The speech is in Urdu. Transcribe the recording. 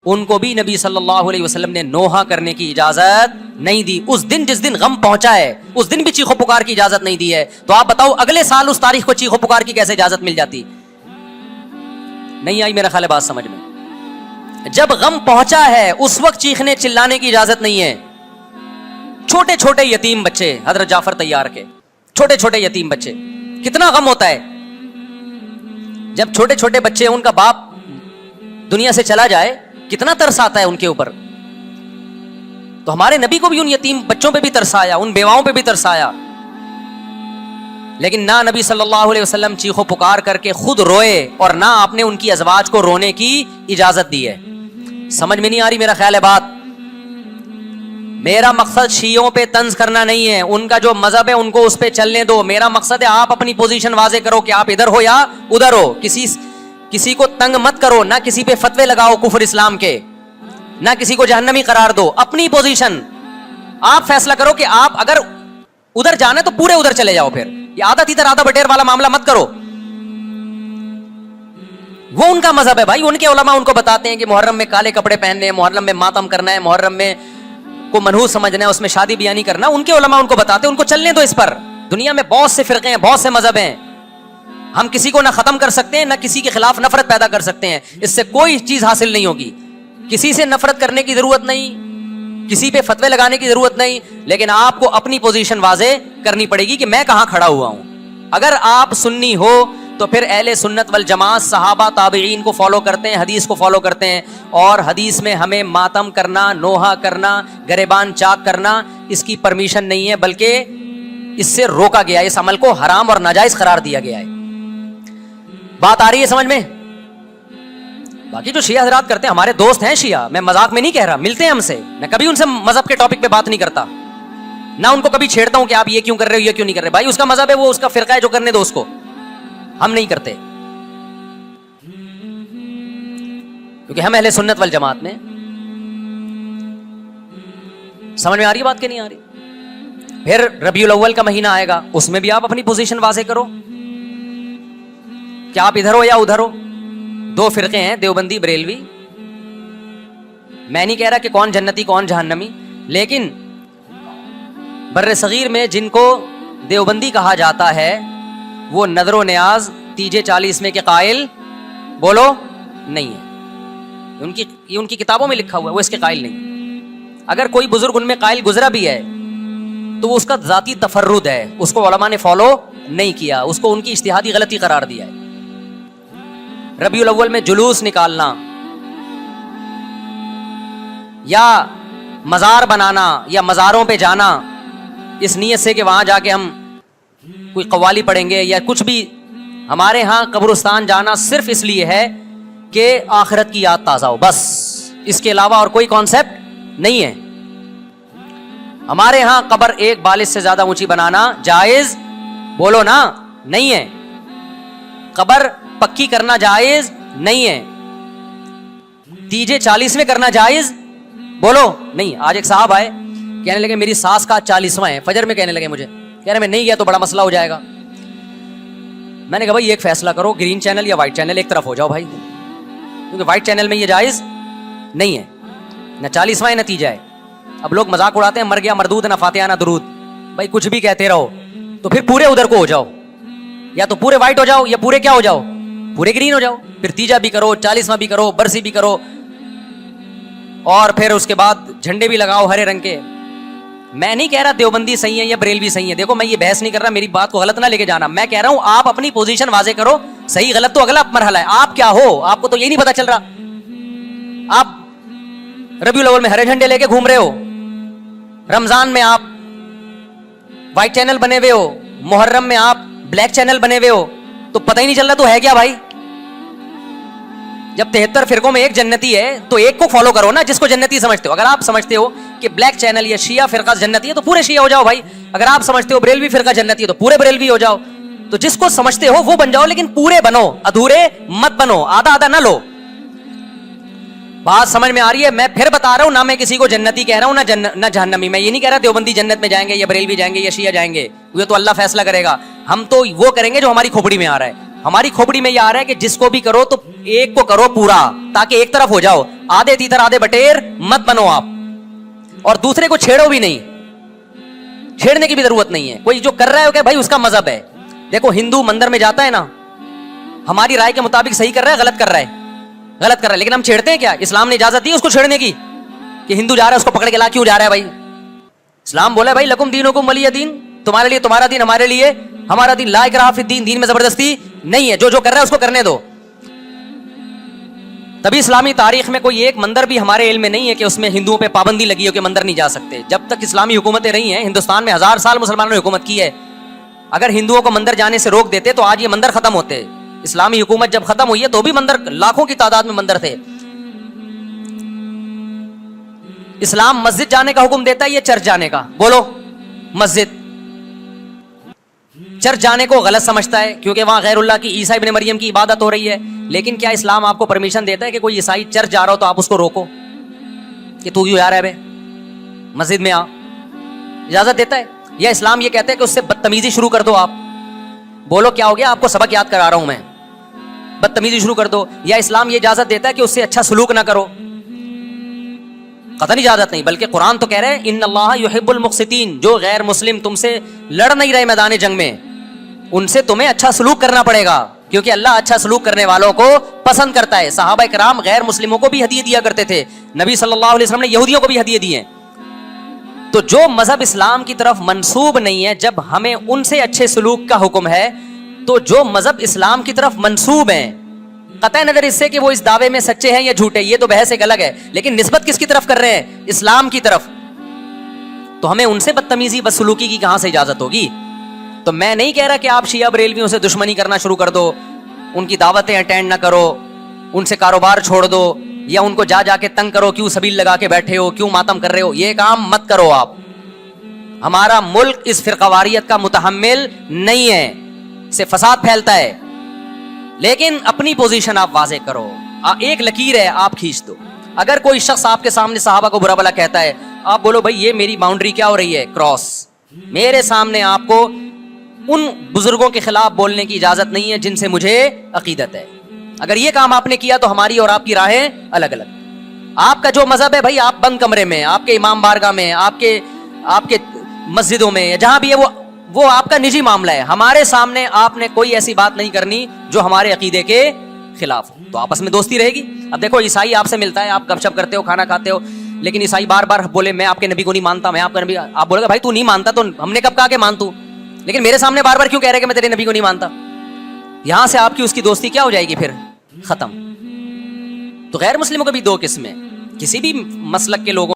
ان کو بھی نبی صلی اللہ علیہ وسلم نے نوحہ کرنے کی اجازت نہیں دی. اس دن جس دن غم پہنچا ہے اس دن بھی چیخو پکار کی اجازت نہیں دی ہے. تو آپ بتاؤ اگلے سال اس تاریخ کو چیخو پکار کی کیسے اجازت مل جاتی؟ نہیں آئی میرا خیال ہے بات سمجھ میں. جب غم پہنچا ہے اس وقت چیخنے چلانے کی اجازت نہیں ہے. چھوٹے چھوٹے یتیم بچے حضرت جعفر طیار کے چھوٹے چھوٹے یتیم بچے, کتنا غم ہوتا ہے جب چھوٹے چھوٹے بچے ان کا باپ دنیا سے چلا جائے, کتنا ترس آتا ہے ان کے اوپر. تو ہمارے نبی کو بھی ان یتیم بچوں پہ بھی ترس آیا, ان بیواؤں پہ بھی ترس آیا, لیکن نہ نبی صلی اللہ علیہ وسلم چیخو پکار کر کے خود روئے اور نہ آپ نے ان کی ازواج کو رونے کی اجازت دی ہے. سمجھ میں نہیں آ رہی میرا خیال ہے بات. میرا مقصد شیعوں پہ طنز کرنا نہیں ہے, ان کا جو مذہب ہے ان کو اس پہ چلنے دو. میرا مقصد ہے آپ اپنی پوزیشن واضح کرو کہ آپ ادھر ہو یا ادھر ہو. کسی کو تنگ مت کرو, نہ کسی پہ فتوے لگاؤ کفر اسلام کے, نہ کسی کو جہنمی قرار دو. اپنی پوزیشن آپ فیصلہ کرو کہ آپ اگر ادھر جانے تو پورے ادھر چلے جاؤ. پھر یہ آدھا تیتر آدھا بٹیر والا معاملہ مت کرو. وہ ان کا مذہب ہے بھائی, ان کے علماء ان کو بتاتے ہیں کہ محرم میں کالے کپڑے پہننے ہیں, محرم میں ماتم کرنا ہے, محرم میں کو منحوس سمجھنا ہے, اس میں شادی بیاہ نہیں کرنا. ان کے علماء ان کو بتاتے ہیں, ان کو چلنے دو اس پر. دنیا میں بہت سے فرقے ہیں, بہت سے مذہب ہیں. ہم کسی کو نہ ختم کر سکتے ہیں نہ کسی کے خلاف نفرت پیدا کر سکتے ہیں. اس سے کوئی چیز حاصل نہیں ہوگی. کسی سے نفرت کرنے کی ضرورت نہیں, کسی پہ فتوے لگانے کی ضرورت نہیں, لیکن آپ کو اپنی پوزیشن واضح کرنی پڑے گی کہ میں کہاں کھڑا ہوا ہوں. اگر آپ سنی ہو تو پھر اہل سنت والجماعت صحابہ تابعین کو فالو کرتے ہیں, حدیث کو فالو کرتے ہیں. اور حدیث میں ہمیں ماتم کرنا, نوحہ کرنا, گریبان چاک کرنا اس کی پرمیشن نہیں ہے, بلکہ اس سے روکا گیا ہے. اس عمل کو حرام اور ناجائز قرار دیا گیا ہے. بات آ رہی ہے سمجھ میں؟ باقی جو شیعہ حضرات کرتے ہیں, ہمارے دوست ہیں شیعہ, میں مذاق میں نہیں کہہ رہا, ملتے ہیں ہم سے, میں کبھی ان سے مذہب کے ٹاپک پہ بات نہیں کرتا, نہ ان کو کبھی چھیڑتا ہوں کہ آپ یہ کیوں کر رہے ہو, یہ کیوں نہیں کر رہے. بھائی اس کا مذہب ہے, وہ اس کا فرقہ ہے, جو کرنے دو اس کو. ہم نہیں کرتے کیونکہ ہم اہل سنت والجماعت میں. سمجھ میں آ رہی ہے بات کہ نہیں آ رہی؟ پھر ربیع الاول کا مہینہ آئے گا, اس میں بھی آپ اپنی پوزیشن واضح کرو کہ آپ ادھر ہو یا ادھر ہو. دو فرقے ہیں, دیوبندی بریلوی. میں نہیں کہہ رہا کہ کون جنتی کون جہنمی, لیکن بر صغیر میں جن کو دیوبندی کہا جاتا ہے وہ نظر و نیاز تیجے 40 میں کے قائل بولو نہیں ہے. ان کی کتابوں میں لکھا ہوا ہے, وہ اس کے قائل نہیں. اگر کوئی بزرگ ان میں قائل گزرا بھی ہے تو وہ اس کا ذاتی تفرد ہے, اس کو علماء نے فالو نہیں کیا, اس کو ان کی اجتہادی غلطی قرار دیا ہے. ربیع الاول میں جلوس نکالنا یا مزار بنانا یا مزاروں پہ جانا اس نیت سے کہ وہاں جا کے ہم کوئی قوالی پڑھیں گے یا کچھ بھی, ہمارے ہاں قبرستان جانا صرف اس لیے ہے کہ آخرت کی یاد تازہ ہو, بس. اس کے علاوہ اور کوئی کانسیپٹ نہیں ہے. ہمارے ہاں قبر ایک بالش سے زیادہ اونچی بنانا جائز بولو نا نہیں ہے. قبر پکی کرنا جائز نہیں ہے. تیجے 40 میں کرنا جائز بولو نہیں. آج ایک صاحب آئے, کہنے لگے میری ساس کا 40واں ہے, فجر میں کہنے لگے مجھے, کہہ رہے میں نہیں گیا تو بڑا مسئلہ ہو جائے گا. میں نے کہا بھائی ایک فیصلہ کرو, گرین چینل یا وائٹ چینل, ایک طرف ہو جاؤ بھائی, کیونکہ وائٹ چینل میں یہ جائز نہیں ہے, نہ 40واں ہے نہ تیجا ہے. اب لوگ مذاق اڑاتے ہیں, مر گیا مردود نہ فاتحہ نہ درود. بھائی کچھ بھی کہتے رہو تو پھر پورے ادھر کو ہو جاؤ, یا تو پورے وائٹ ہو جاؤ یا پورے کیا ہو جاؤ, پورے گرین ہو جاؤ. پھر تیجا بھی کرو, 40واں بھی کرو, برسی بھی کرو, اور پھر اس کے بعد جھنڈے بھی لگاؤ ہرے رنگ کے. میں نہیں کہہ رہا دیوبندی صحیح ہے یا بریلوی صحیح ہے, دیکھو میں یہ بحث نہیں کر رہا, میری بات کو غلط نہ لے کے جانا. میں کہہ رہا ہوں آپ اپنی پوزیشن واضح کرو, صحیح غلط تو اگلا مرحلہ ہے. آپ کیا ہو آپ کو تو یہ نہیں پتا چل رہا. آپ ربیع الاول میں ہرے جھنڈے لے کے گھوم رہے ہو, رمضان میں آپ وائٹ چینل بنے ہوئے ہو, محرم میں آپ بلیک چینل بنے ہوئے ہو, تو پتہ ہی نہیں چل رہا تو ہے کیا بھائی. جب 73 فرقوں میں ایک جنتی ہے تو ایک کو فالو کرو نا جس کو جنتی سمجھتے ہو. اگر آپ سمجھتے ہو کہ بلیک چینل یا شیعہ فرقہ جنتی ہے تو پورے شیعہ ہو جاؤ بھائی. اگر آپ سمجھتے ہو بریلوی فرقہ جنتی ہے تو پورے بریلوی ہو جاؤ. تو جس کو سمجھتے ہو وہ بن جاؤ, لیکن پورے بنو, ادھورے مت بنو, آدھا آدھا نہ لو. بات سمجھ میں آ رہی ہے؟ میں پھر بتا رہا ہوں, نہ میں کسی کو جنتی کہہ رہا ہوں نہ جہنمی. میں یہ نہیں کہہ رہا دیوبندی جنت میں جائیں گے یا بریلوی جائیں گے یا شیعہ جائیں گے, یہ تو اللہ فیصلہ کرے گا. ہم تو وہ کریں گے جو ہماری کھوپڑی میں آ رہا ہے. ہماری کھوپڑی میں یہ آ رہا ہے کہ جس کو بھی کرو تو ایک کو کرو پورا تاکہ ایک طرف ہو جاؤ. آدھے تیتر آدھے بٹیر مت بنو آپ, اور دوسرے کو چھیڑو بھی نہیں, چھیڑنے کی بھی ضرورت نہیں ہے. کوئی جو کر رہا ہے کہ بھائی اس کا مذہب ہے. دیکھو ہندو مندر میں جاتا ہے نا, ہماری رائے کے مطابق صحیح کر رہا ہے, غلط کر رہا ہے, غلط کر رہا ہے, لیکن ہم چھیڑتے ہیں کیا؟ اسلام نے اجازت دی اس کو چھیڑنے کی کہ ہندو جا رہا ہے اس کو پکڑ کے لا کیوں جا رہا ہے بھائی؟ اسلام بولا بھائی لکم دینکم ولی دین, تمہارے لیے تمہارا دین, ہمارے لیے ہمارا دین. لا اکراہ فی الدین, دین میں زبردستی نہیں ہے, جو کر رہا ہے اس کو کرنے دو. تبھی اسلامی تاریخ میں کوئی ایک مندر بھی ہمارے علم میں نہیں ہے کہ اس میں ہندوؤں پہ پابندی لگی ہو کہ مندر نہیں جا سکتے. جب تک اسلامی حکومتیں رہی ہیں, ہندوستان میں 1000 سال مسلمانوں نے حکومت کی ہے. اگر ہندوؤں کو مندر جانے سے روک دیتے تو آج یہ مندر ختم ہوتے. اسلامی حکومت جب ختم ہوئی ہے تو بھی مندر, لاکھوں کی تعداد میں مندر تھے. اسلام مسجد جانے کا حکم دیتا ہے یا چرچ جانے کا؟ بولو. مسجد. چرچ جانے کو غلط سمجھتا ہے کیونکہ وہاں غیر اللہ کی, عیسیٰ ابن مریم کی عبادت ہو رہی ہے. لیکن کیا اسلام آپ کو پرمیشن دیتا ہے کہ کوئی عیسائی چرچ جا رہا ہو تو آپ اس کو روکو کہ تو کیوں جا رہا ہے بے, مسجد میں آ؟ اجازت دیتا ہے؟ یا اسلام یہ کہتا ہے کہ اس سے بدتمیزی شروع کر دو آپ؟ بولو کیا ہو گیا؟ آپ کو سبق یاد کرا رہا ہوں میں, بدتمیزی شروع کر دو. یا اسلام یہ اجازت دیتا ہے کہ اس سے اچھا سلوک نہ کرو؟ قطعاً اجازت نہیں, بلکہ قرآن تو کہہ رہے ہیں ان اللہ یحب المقسطین, جو غیر مسلم تم سے لڑ نہیں رہے میدان جنگ میں, ان سے تمہیں اچھا سلوک کرنا پڑے گا, کیونکہ اللہ اچھا سلوک کرنے والوں کو پسند کرتا ہے. صحابہ کرام غیر مسلموں کو بھی ہدیے دیا کرتے تھے, نبی صلی اللہ علیہ وسلم نے یہودیوں کو بھی ہدیے دیے. تو جو مذہب اسلام کی طرف منسوب نہیں ہے, جب ہمیں ان سے اچھے سلوک کا حکم ہے, تو جو مذہب اسلام کی طرف منسوب ہیں, قطع نظر اس سے کہ وہ اس دعوے میں سچے ہیں یا جھوٹے, یہ تو بحث ایک الگ ہے, لیکن نسبت کس کی طرف کر رہے ہیں؟ اسلام کی طرف. تو ہمیں ان سے بدتمیزی بدسلوکی کی کہاں سے اجازت ہوگی؟ تو میں نہیں کہہ رہا کہ آپ شیعہ بریلویوں سے دشمنی کرنا شروع کر دو, ان کی دعوتیں اٹینڈ نہ کرو, ان سے کاروبار چھوڑ دو, یا ان کو جا جا کے تنگ کرو, کیوں سبیل لگا کے بیٹھے ہو, کیوں ماتم کر رہے ہو, یہ کام مت کرو آپ. ہمارا ملک اس فرقواریت کا متحمل نہیں ہے, سے فساد پھیلتا ہے. لیکن اپنی پوزیشن آپ واضح کرو, ایک لکیر ہے آپ کھینچ دو. اگر کوئی شخص آپ کے سامنے صحابہ کو برا بلا کہتا ہے, آپ بولو بھائی یہ میری باؤنڈری کیا ہو رہی ہے, کراس. میرے سامنے آپ کو ان بزرگوں کے خلاف بولنے کی اجازت نہیں ہے جن سے مجھے عقیدت ہے. اگر یہ کام آپ نے کیا تو ہماری اور آپ کی راہیں الگ الگ. آپ کا جو مذہب ہے بھائی, آپ بند کمرے میں, آپ کے امام بارگاہ میں, آپ کے مسجدوں میں, جہاں بھی ہے وہ آپ کا نجی معاملہ ہے. ہمارے سامنے آپ نے کوئی ایسی بات نہیں کرنی جو ہمارے عقیدے کے خلاف ہو, تو آپس میں دوستی رہے گی. اب دیکھو عیسائی آپ سے ملتا ہے, آپ گپ شپ کرتے ہو, کھانا کھاتے ہو, لیکن عیسائی بار بار بولے میں آپ کے نبی کو نہیں مانتا, میں آپ کا نبی, آپ بولے گا بھائی تو نہیں مانتا تو ہم نے کب کہا کہ مان تو, لیکن میرے سامنے بار بار کیوں کہہ رہے کہ میں تیرے نبی کو نہیں مانتا؟ یہاں سے آپ کی اس کی دوستی کیا ہو جائے گی پھر؟ ختم. تو غیر مسلموں کے بھی دو قسمیں, کسی بھی مسلک کے لوگوں